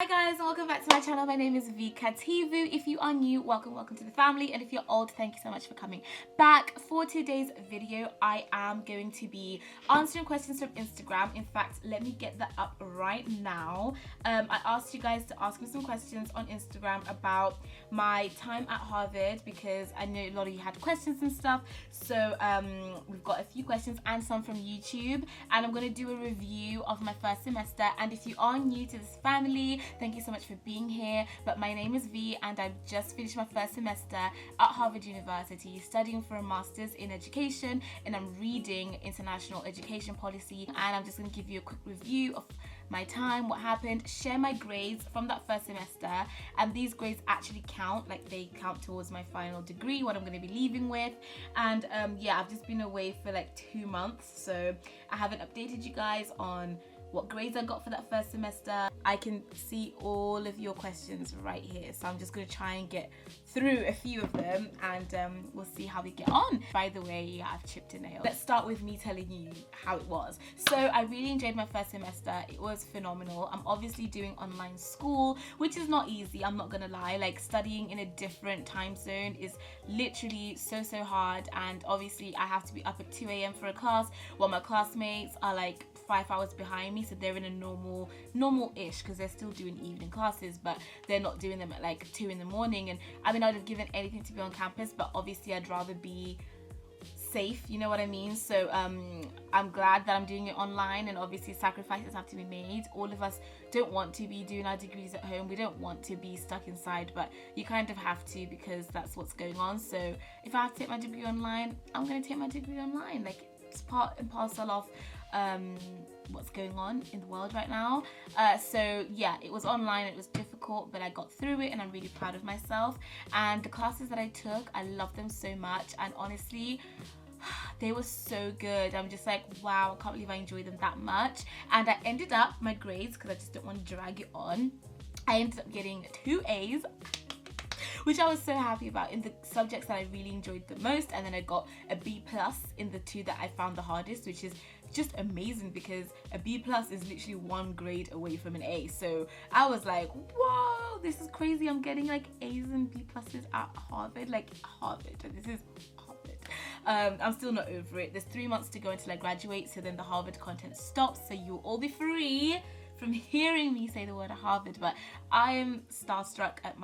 Hi guys, and welcome back to my channel. My name is Kativhu. If you are new, welcome to the family, and if you're old, thank you so much for coming back. For today's video, I am going to be answering questions from Instagram. In fact, let me get that up right now. I asked you guys to ask me some questions on Instagram about my time at Harvard because I know a lot of you had questions and stuff. So we've got a few questions and some from YouTube, and I'm going to do a review of my first semester. And if you are new to this family, thank you so much for being here. But my name is V, and I've just finished my first semester at Harvard University studying for a master's in education, and I'm reading international education policy. And I'm just going to give you a quick review of my time, what happened, share my grades from that first semester, and these grades actually count, like they count towards my final degree, what I'm going to be leaving with. And yeah, I've just been away for like 2 months, so I haven't updated you guys on what grades I got for that first semester. I can see all of your questions right here, so I'm just going to try and get through a few of them, and we'll see how we get on. By the way, yeah, I've chipped a nail. Let's start with me telling you how it was. So I really enjoyed my first semester. It was phenomenal. I'm obviously doing online school, which is not easy, I'm not gonna lie. Like, studying in a different time zone is literally so hard, and obviously I have to be up at 2 a.m. for a class while my classmates are like 5 hours behind me, so they're in a normal-ish, because they're still doing evening classes, but they're not doing them at like 2 in the morning. And I mean, I'd have given anything to be on campus, but obviously I'd rather be safe, you know what I mean? So I'm glad that I'm doing it online, and obviously sacrifices have to be made. All of us don't want to be doing our degrees at home. We don't want to be stuck inside, but you kind of have to, because that's what's going on. So if I have to take my degree online, I'm going to take my degree online. Like, it's part and parcel of what's going on in the world right now. So yeah, it was online, it was difficult, but I got through it, and I'm really proud of myself. And the classes that I took, I loved them so much, and honestly, they were so good. I'm just like, wow, I can't believe I enjoyed them that much. And I ended up, my grades, because I just don't want to drag it on, I ended up getting 2 A's, which I was so happy about in the subjects that I really enjoyed the most. And then I got a B+ in the 2 that I found the hardest, which is just amazing, because a B+ is literally 1 grade away from an A. So I was like, whoa, this is crazy. I'm getting like A's and B+ at Harvard, like Harvard. This is Harvard. I'm still not over it. There's 3 months to go until I graduate, so then the Harvard content stops, so you'll all be free from hearing me say the word Harvard. But I am starstruck at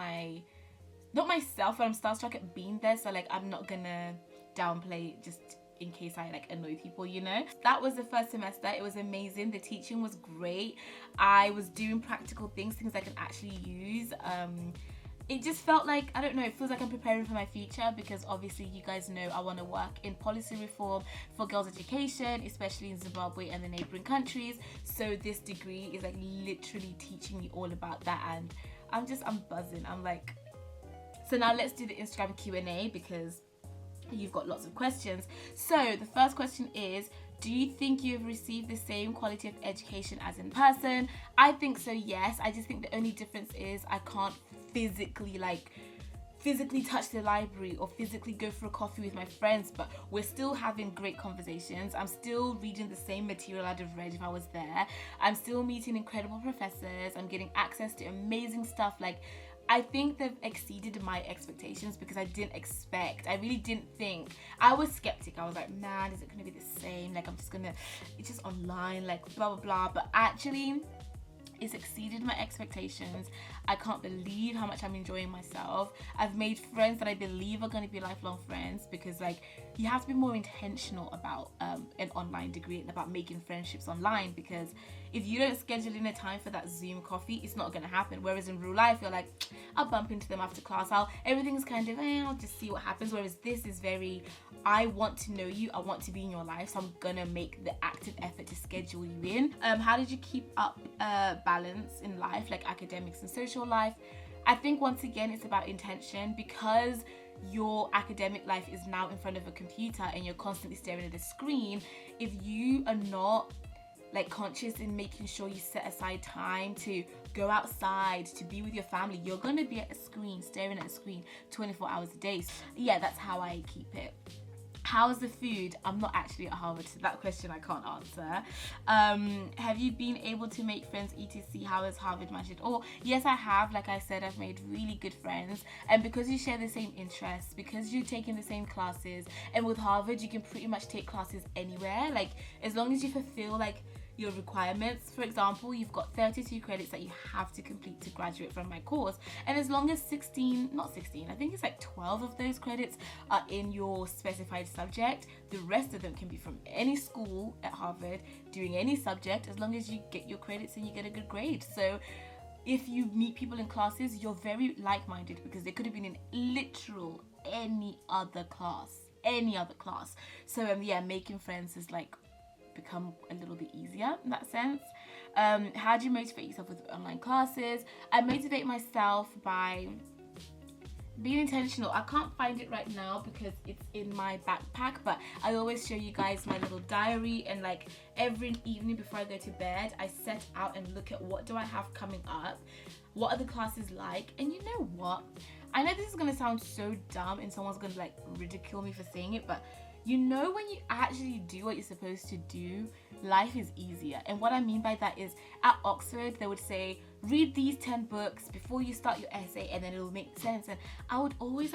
not myself, but I'm starstruck at being there, so like I'm not gonna downplay just in case I like annoy people, you know. That was the first semester. It was amazing. The teaching was great. I was doing practical things I can actually use. It just felt like, I don't know, it feels like I'm preparing for my future, because obviously you guys know I want to work in policy reform for girls' education, especially in Zimbabwe and the neighboring countries. So this degree is like literally teaching me all about that, and I'm buzzing. I'm like, so now let's do the Instagram Q&A, because you've got lots of questions. So the first question is, do you think you've received the same quality of education as in person? I think so, yes. I just think the only difference is I can't physically touch the library or physically go for a coffee with my friends, but we're still having great conversations. I'm still reading the same material I'd have read if I was there. I'm still meeting incredible professors. I'm getting access to amazing stuff. Like, I think they've exceeded my expectations, because I really didn't think. I was skeptic. I was like, man, is it going to be the same? Like, it's just online, like blah, blah, blah. But actually, it's exceeded my expectations. I can't believe how much I'm enjoying myself. I've made friends that I believe are going to be lifelong friends, because like, you have to be more intentional about an online degree and about making friendships online, because if you don't schedule in a time for that Zoom coffee, it's not going to happen. Whereas in real life, you're like, I'll bump into them after class. Everything's kind of, I'll just see what happens. Whereas this is very, I want to know you. I want to be in your life. So I'm going to make the active effort to schedule you in. How did you keep up balance in life, like academics and social life? I think once again, it's about intention, because your academic life is now in front of a computer and you're constantly staring at a screen. If you are not like conscious in making sure you set aside time to go outside, to be with your family, you're going to be at a screen, staring at a screen 24 hours a day. So yeah, that's how I keep it. How's the food? I'm not actually at Harvard, so that question I can't answer. Have you been able to make friends, etc? How is Harvard magic? Oh, yes, I have. Like I said, I've made really good friends. And because you share the same interests, because you're taking the same classes, and with Harvard, you can pretty much take classes anywhere. Like, as long as you fulfill, like, your requirements. For example, you've got 32 credits that you have to complete to graduate from my course, and as long as 16, not 16, I think it's like 12 of those credits are in your specified subject, the rest of them can be from any school at Harvard doing any subject, as long as you get your credits and you get a good grade. So if you meet people in classes, you're very like-minded, because they could have been in literal any other class. So yeah, making friends is like become a little bit easier in that sense. How do you motivate yourself with online classes? I motivate myself by being intentional. I can't find it right now because it's in my backpack, but I always show you guys my little diary, and like every evening before I go to bed, I set out and look at what do I have coming up, what are the classes like. And you know what, I know this is gonna sound so dumb and someone's gonna like ridicule me for saying it, but you know, when you actually do what you're supposed to do, life is easier. And what I mean by that is, at Oxford, they would say, read these 10 books before you start your essay, and then it will make sense. And I would always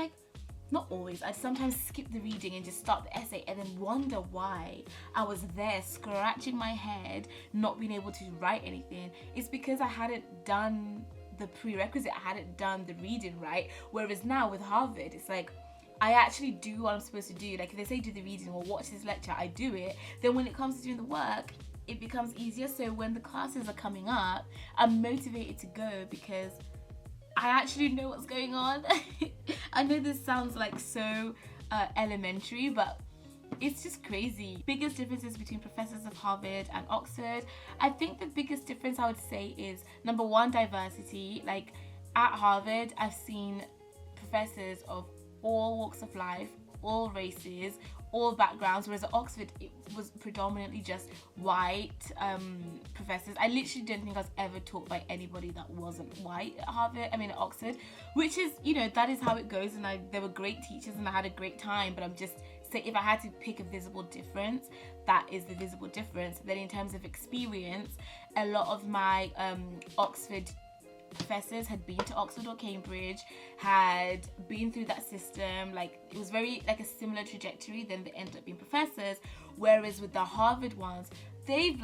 not always, I'd sometimes skip the reading and just start the essay and then wonder why I was there scratching my head, not being able to write anything. It's because I hadn't done the prerequisite, I hadn't done the reading right. Whereas now with Harvard, it's like, I actually do what I'm supposed to do. Like if they say do the reading or watch this lecture, I do it. Then when it comes to doing the work, it becomes easier. So when the classes are coming up, I'm motivated to go because I actually know what's going on. I know this sounds like so elementary, but it's just crazy. Biggest differences between professors of Harvard and Oxford. I think the biggest difference I would say is, number one, diversity. Like at Harvard, I've seen professors of all walks of life, all races, all backgrounds, whereas at Oxford it was predominantly just white professors. I literally don't think I was ever taught by anybody that wasn't white at Oxford, which is, you know, that is how it goes. And there were great teachers and I had a great time, but I'm just saying, if I had to pick a visible difference, that is the visible difference. Then in terms of experience, a lot of my Oxford professors had been to Oxford or Cambridge, had been through that system. Like it was very like a similar trajectory, then they ended up being professors. Whereas with the Harvard ones, they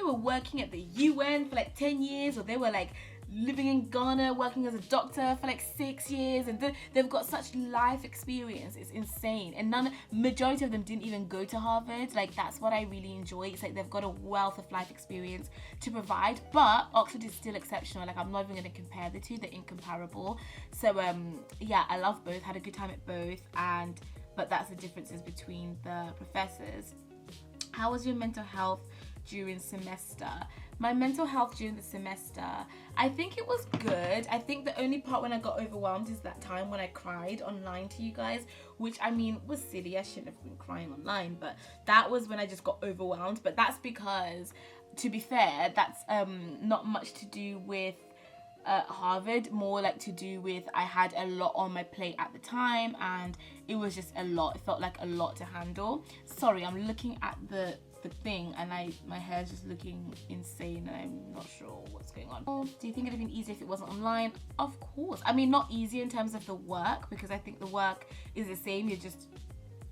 were working at the UN for like 10 years, or they were like living in Ghana working as a doctor for like 6 years, and they've got such life experience. It's insane. And majority of them didn't even go to Harvard. Like that's what I really enjoy. It's like they've got a wealth of life experience to provide, but Oxford is still exceptional. Like I'm not even going to compare the two, they're incomparable. So yeah, I love both, had a good time at both, but that's the differences between the professors. How was your mental health during semester? My mental health during the semester, I think it was good. I think the only part when I got overwhelmed is that time when I cried online to you guys, which I mean was silly. I shouldn't have been crying online, but that was when I just got overwhelmed. But that's because, to be fair, that's not much to do with Harvard, more like to do with I had a lot on my plate at the time, and it was just a lot. It felt like a lot to handle. Sorry, I'm looking at the thing and my hair's just looking insane and I'm not sure what's going on. Do you think it'd have been easier if it wasn't online? Of course. I mean, not easier in terms of the work, because I think the work is the same. You're just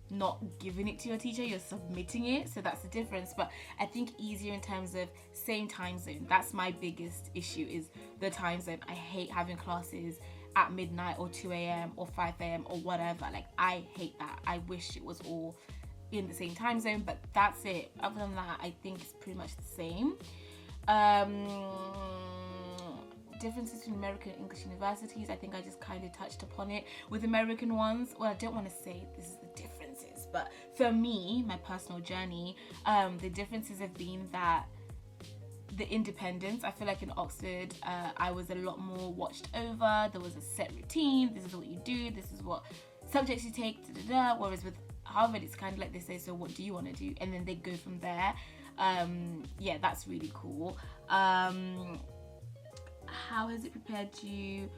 not giving it to your teacher, you're submitting it, so that's the difference. But I think easier in terms of same time zone. That's my biggest issue, is the time zone. I hate having classes at midnight or 2 a.m. or 5 a.m. or whatever. Like I hate that. I wish it was all in the same time zone, but that's it. Other than that, I think it's pretty much the same. Differences between American and English universities, I think I just kind of touched upon it. With American ones, well, I don't want to say this is the differences, but for me, my personal journey, the differences have been that the independence. I feel like in Oxford, I was a lot more watched over. There was a set routine. This is what you do. This is what subjects you take. Whereas with Harvard, it's kind of like they say, so what do you want to do? And then they go from there. Yeah, that's really cool. How has it prepared you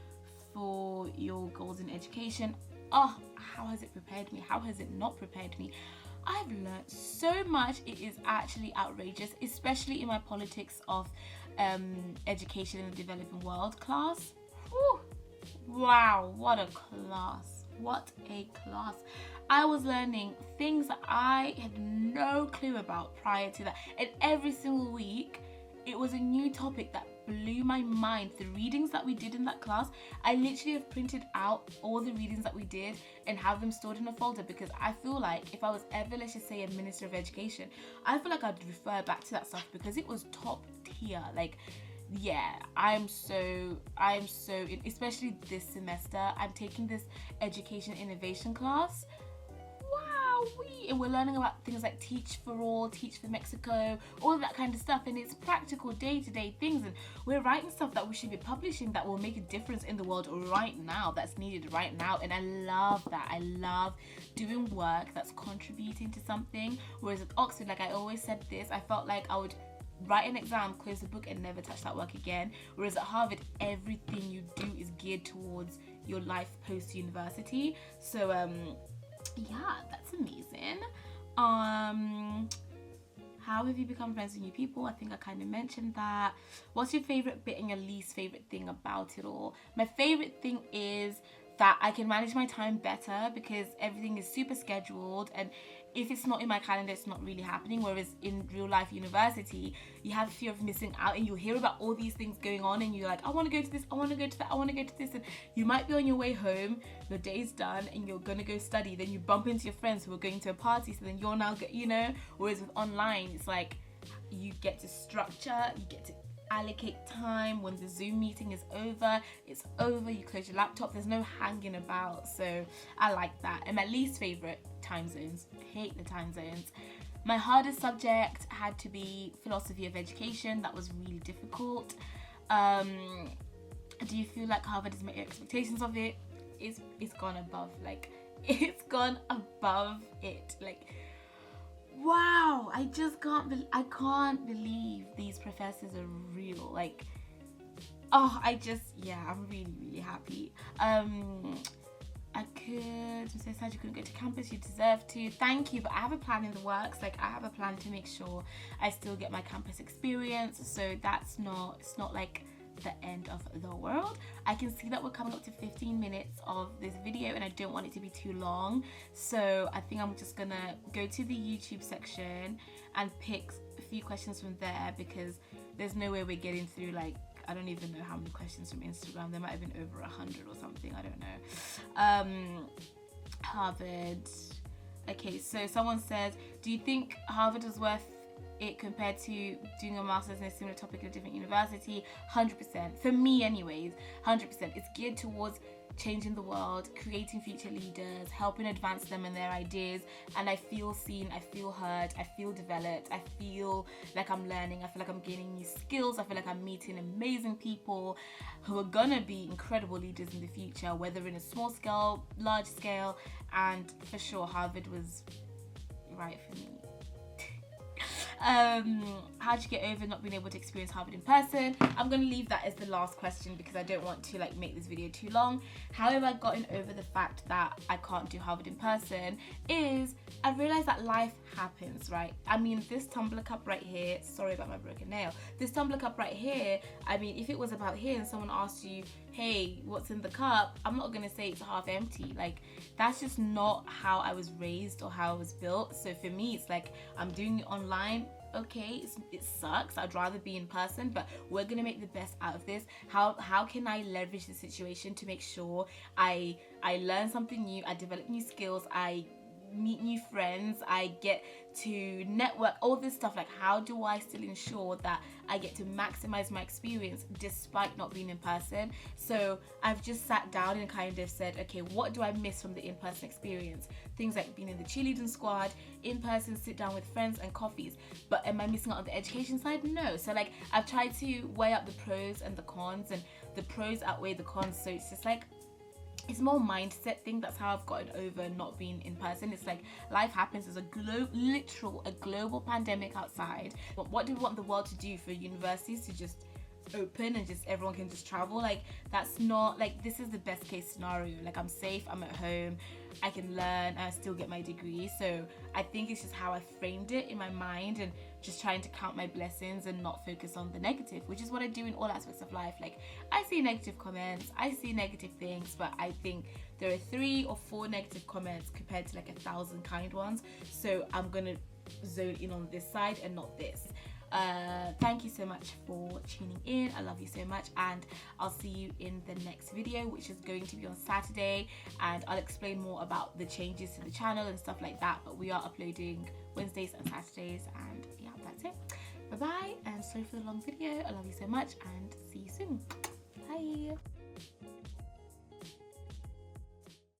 for your goals in education? Oh, how has it prepared me? How has it not prepared me? I've learned so much. It is actually outrageous, especially in my politics of education in the developing world class. Whew. Wow, what a class. What a class. I was learning things that I had no clue about prior to that. And every single week, it was a new topic that blew my mind. The readings that we did in that class, I literally have printed out all the readings that we did and have them stored in a folder, because I feel like if I was ever, let's just say, a minister of education, I feel like I'd refer back to that stuff because it was top tier. Like, yeah, I'm so especially this semester, I'm taking this education innovation class. And we're learning about things like Teach for All, Teach for Mexico, all of that kind of stuff, and it's practical day-to-day things, and we're writing stuff that we should be publishing that will make a difference in the world right now, that's needed right now. And I love that. I love doing work that's contributing to something. Whereas at Oxford, like I always said this, I felt like I would write an exam, close the book, and never touch that work again. Whereas at Harvard, everything you do is geared towards your life post-university. So yeah, that's amazing. How have you become friends with new people? I think I kind of mentioned that. What's your favorite bit and your least favorite thing about it all? My favorite thing is that I can manage my time better because everything is super scheduled, and if it's not in my calendar, it's not really happening. Whereas in real life university, you have fear of missing out, and you hear about all these things going on, and you're like, I want to go to this, I want to go to that, I want to go to this, and you might be on your way home, your day's done, and you're gonna go study. Then you bump into your friends who are going to a party, so then you're now, Whereas with online, it's like you get to structure, you get to allocate time. When the Zoom meeting is over, it's over. You close your laptop. There's no hanging about. So I like that. And my least favorite, time zones. I hate the time zones. My hardest subject had to be philosophy of education. That was really difficult. Do you feel like Harvard has met your expectations of it? It's gone above. Like, it's gone above it. Like, wow, I can't believe these professors are real. Like, I'm really, really happy. I could say sad you couldn't go to campus, you deserve to. Thank you, but I have a plan in the works. Like, I have a plan to make sure I still get my campus experience. So it's not like the end of the world. I can see that we're coming up to 15 minutes of this video, and I don't want it to be too long, so I think I'm just gonna go to the YouTube section and pick a few questions from there, because there's no way we're getting through, like, I don't even know how many questions from Instagram. There might have been over 100 or something, I don't know. Harvard. Okay, so someone says, do you think Harvard was worth it compared to doing a master's in a similar topic at a different university? 100%. For me anyways, 100%. It's geared towards changing the world, creating future leaders, helping advance them and their ideas, and I feel seen, I feel heard, I feel developed, I feel like I'm learning, I feel like I'm gaining new skills, I feel like I'm meeting amazing people who are gonna be incredible leaders in the future, whether in a small scale, large scale, and for sure Harvard was right for me. How did you get over not being able to experience Harvard in person? I'm going to leave that as the last question because I don't want to make this video too long. How have I gotten over the fact that I can't do Harvard in person is I've realized that life happens, right? I mean, this tumbler cup right here, sorry about my broken nail, this tumbler cup right here, I mean, if it was about here and someone asked you, hey, what's in the cup? I'm not going to say it's half empty. Like, that's just not how I was raised or how I was built. So for me, it's like, I'm doing it online. Okay, it sucks. I'd rather be in person, but we're gonna make the best out of this. How can I leverage the situation to make sure I learn something new, I develop new skills, I meet new friends, I get to network, all this stuff. Like, how do I still ensure that I get to maximize my experience despite not being in person? So I've just sat down and kind of said, okay, what do I miss from the in-person experience? Things like being in the cheerleading squad, in-person, sit down with friends and coffees. But am I missing out on the education side? No. So like, I've tried to weigh up the pros and the cons, and the pros outweigh the cons. So it's just like, it's more mindset thing. That's how I've gotten over not being in person. It's like, life happens. There's a global pandemic outside. What do we want the world to do? For universities to just open and just everyone can just travel. Like, that's not, like, this is the best case scenario. Like, I'm safe, I'm at home, I can learn, and I still get my degree. So I think it's just how I framed it in my mind, and just trying to count my blessings and not focus on the negative, which is what I do in all aspects of life. Like, I see negative comments, I see negative things, but I think there are 3 or 4 negative comments compared to like 1,000 kind ones. So I'm gonna zone in on this side and not this. Thank you so much for tuning in. I love you so much, and I'll see you in the next video, which is going to be on Saturday, and I'll explain more about the changes to the channel and stuff like that. But we are uploading Wednesdays and Saturdays, and yeah, that's it. Bye bye, and sorry for the long video. I love you so much, and see you soon. Bye.